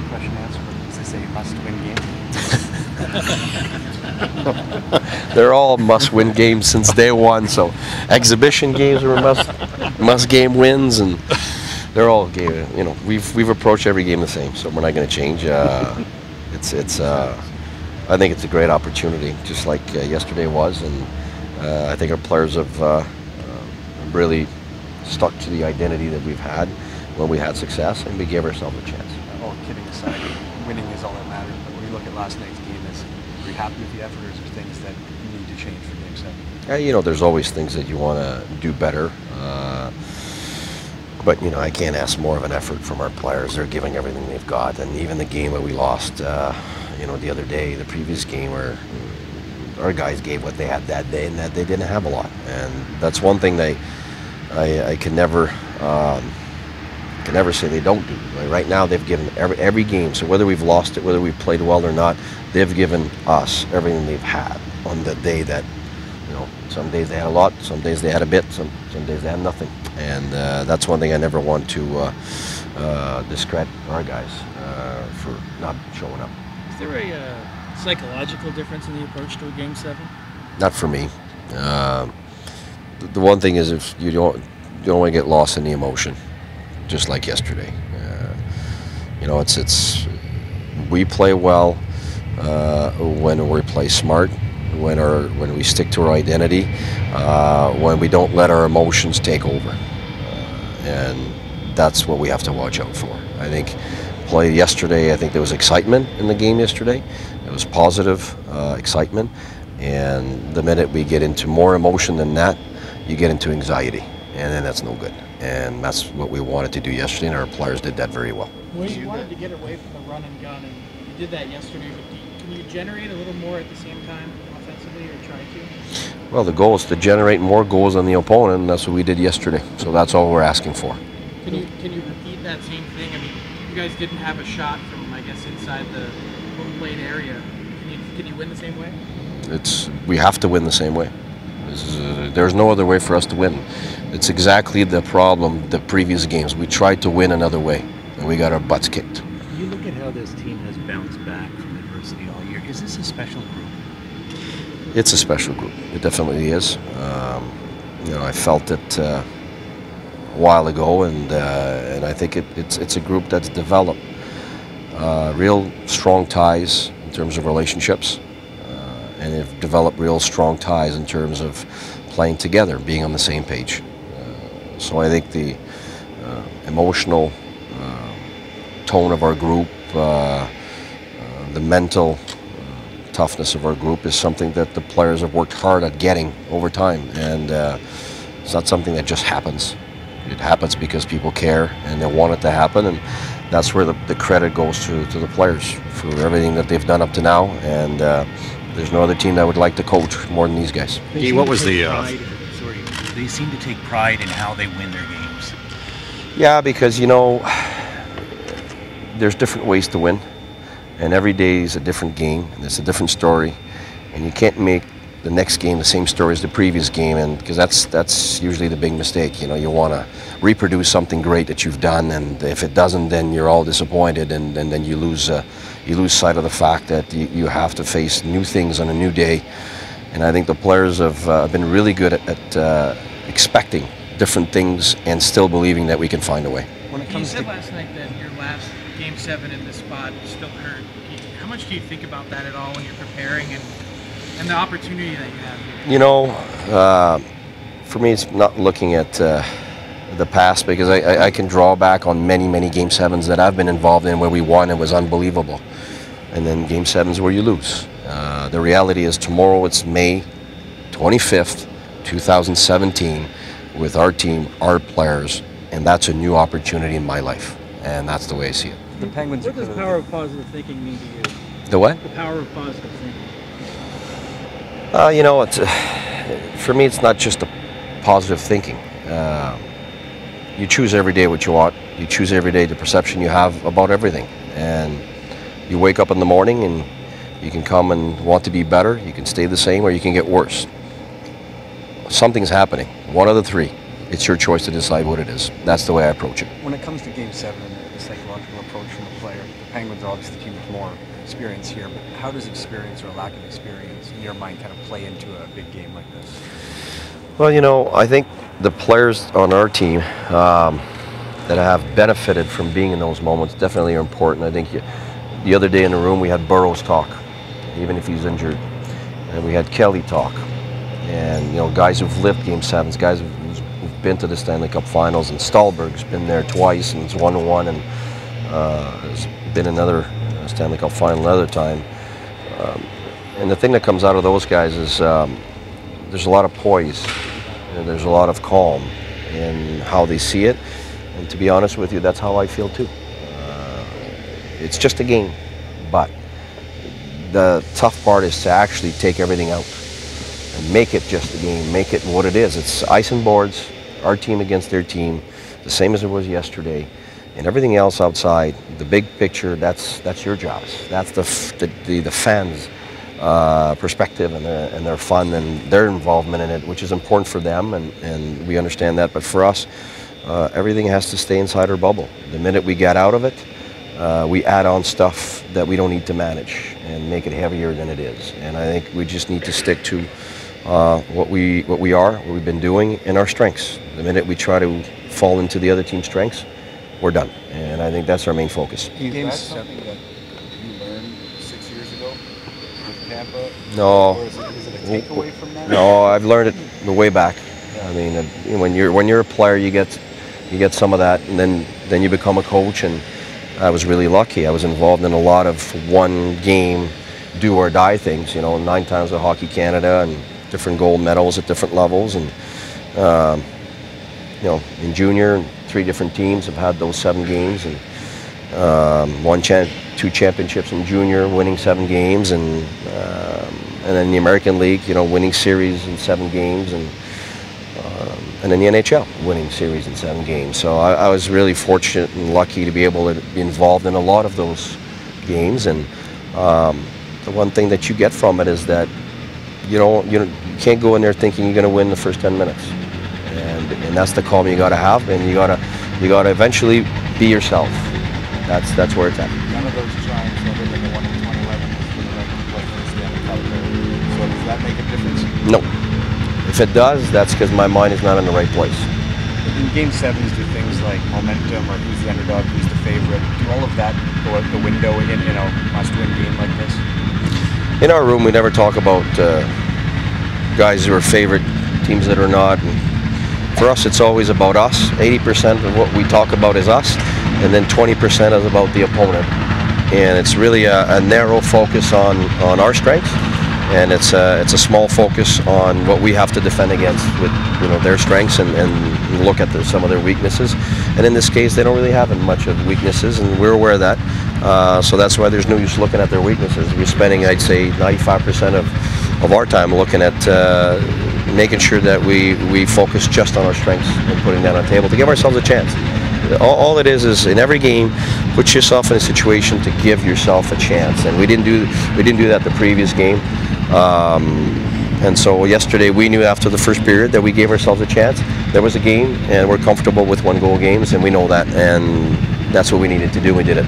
question answer, as they say, must-win game? They're all must-win games since day one. So exhibition games are must-game wins, and they're all game. You know, we've approached every game the same, so we're not going to change. I think it's a great opportunity, just like yesterday was, and I think our players have really stuck to the identity that we've had when we had success, and we gave ourselves a chance. All kidding aside, winning is all that matters. But when you look at last night's game, are you happy with the effort, or is there things that you need to change for Game 7? Yeah, you know, there's always things that you want to do better. But, you know, I can't ask more of an effort from our players. They're giving everything they've got. And even the game that we lost, you know, the other day, the previous game, where our guys gave what they had that day, and that they didn't have a lot. And that's one thing I can never say they don't do. Like right now, they've given every game. So whether we've lost it, whether we've played well or not, they've given us everything they've had on the day that, you know, some days they had a lot, some days they had a bit, some days they had nothing. And that's one thing I never want to discredit our guys for not showing up. Is there a psychological difference in the approach to a Game 7? Not for me. The one thing is, if you don't want to get lost in the emotion, just like yesterday. You know, we play well when we play smart, when we stick to our identity, when we don't let our emotions take over, and that's what we have to watch out for. I think play yesterday, I think there was excitement in the game yesterday. It was positive excitement, and the minute we get into more emotion than that, you get into anxiety, and then that's no good. And that's what we wanted to do yesterday, and our players did that very well. Well, you wanted to get away from the run and gun, and you did that yesterday, but can you generate a little more at the same time offensively, or try to? Well, the goal is to generate more goals than the opponent, and that's what we did yesterday. So that's all we're asking for. Can you repeat that same thing? I mean, you guys didn't have a shot from, I guess, inside the home plate area. Can you win the same way? We have to win the same way. There's no other way for us to win. It's exactly the problem the previous games. We tried to win another way, and we got our butts kicked. You look at how this team has bounced back from adversity all year. Is this a special group? It's a special group. It definitely is. You know, I felt it a while ago, and I think it's a group that's developed real strong ties in terms of relationships, and they've developed real strong ties in terms of playing together, being on the same page. So I think the emotional tone of our group, the mental toughness of our group is something that the players have worked hard at getting over time, and it's not something that just happens. It happens because people care and they want it to happen, and that's where the credit goes to the players for everything that they've done up to now, and there's no other team that would like to coach more than these guys. What was the... They seem to take pride in how they win their games. Yeah, because, you know, there's different ways to win, and every day is a different game, and it's a different story, and you can't make the next game the same story as the previous game, and because that's usually the big mistake. You know, you want to reproduce something great that you've done, and if it doesn't, then you're all disappointed, and then you lose sight of the fact that you have to face new things on a new day. And I think the players have been really good at expecting different things and still believing that we can find a way. When it comes you said last night that your last Game 7 in this spot still hurt. How much do you think about that at all when you're preparing and the opportunity that you have? You know, for me, it's not looking at the past, because I can draw back on many Game 7s that I've been involved in where we won and it was unbelievable. And then Game 7s where you lose. The reality is tomorrow it's May 25th, 2017, with our team, our players, and that's a new opportunity in my life, and that's the way I see it. The Penguins. What does power of positive thinking mean to you? The what? The power of positive thinking. You know, for me, it's not just a positive thinking. You choose every day what you want. You choose every day the perception you have about everything, and you wake up in the morning and you can come and want to be better, you can stay the same, or you can get worse. Something's happening, one of the three. it's your choice to decide what it is. That's the way I approach it. When it comes to Game 7 and the psychological approach from the player, the Penguins are obviously the team with more experience here, but how does experience or lack of experience in your mind kind of play into a big game like this? Well, you know, I think the players on our team that have benefited from being in those moments definitely are important. I think the other day in the room we had Burroughs talk, even if he's injured, and we had Kelly talk, and you know, guys who've lived Game 7s, guys who've been to the Stanley Cup Finals, and Stahlberg's been there twice and it's 1-1, and has been another Stanley Cup Final another time. And the thing that comes out of those guys is there's a lot of poise, and there's a lot of calm in how they see it. And to be honest with you, that's how I feel too. It's just a game, but the tough part is to actually take everything out and make it just a game, make it what it is. It's ice and boards, our team against their team, the same as it was yesterday. And everything else outside, the big picture, that's your jobs. That's the fans' perspective and their fun and their involvement in it, which is important for them, and we understand that. But for us, everything has to stay inside our bubble. The minute we get out of it, we add on stuff that we don't need to manage and make it heavier than it is. And I think we just need to stick to what we've been doing, and our strengths. The minute we try to fall into the other team's strengths, we're done. And I think that's our main focus. Is that something that you learned 6 years ago with Tampa? No. Or is it a takeaway from that? No, I've learned it way back. I mean, when you're a player, you get some of that, and then you become a coach. And I was really lucky. I was involved in a lot of one game, do or die things. You know, 9 times with Hockey Canada and different gold medals at different levels, and you know, in junior, 3 different teams have had those 7 games, and won 2 championships in junior, winning 7 games, and then the American League, you know, winning series in 7 games, and then the NHL winning series in 7 games. So I was really fortunate and lucky to be able to be involved in a lot of those games. And the one thing that you get from it is that you can't go in there thinking you're going to win the first 10 minutes, and that's the calm you got to have, and you got to eventually be yourself. That's where it's at. None of those giants other than the one in 2011 was for the right to play for the Stanley Cup. So does that make a difference? No. If it does, that's because my mind is not in the right place. In Game 7s, do things like momentum or who's the underdog, who's the favorite, do all of that go out the window in a must-win game like this? In our room, we never talk about guys who are favorite, teams that are not. And for us, it's always about us. 80% of what we talk about is us, and then 20% is about the opponent. And it's really a narrow focus on our strengths, and it's a small focus on what we have to defend against with their strengths, and look at some of their weaknesses. And in this case, they don't really have much of weaknesses, and we're aware of that. So that's why there's no use looking at their weaknesses. We're spending, I'd say, 95% of our time looking at making sure that we focus just on our strengths and putting that on the table to give ourselves a chance. All it is in every game, put yourself in a situation to give yourself a chance, and we didn't do that the previous game. And so yesterday we knew after the first period that we gave ourselves a chance. There was a game, and we're comfortable with 1-goal games, and we know that, and that's what we needed to do. We did it.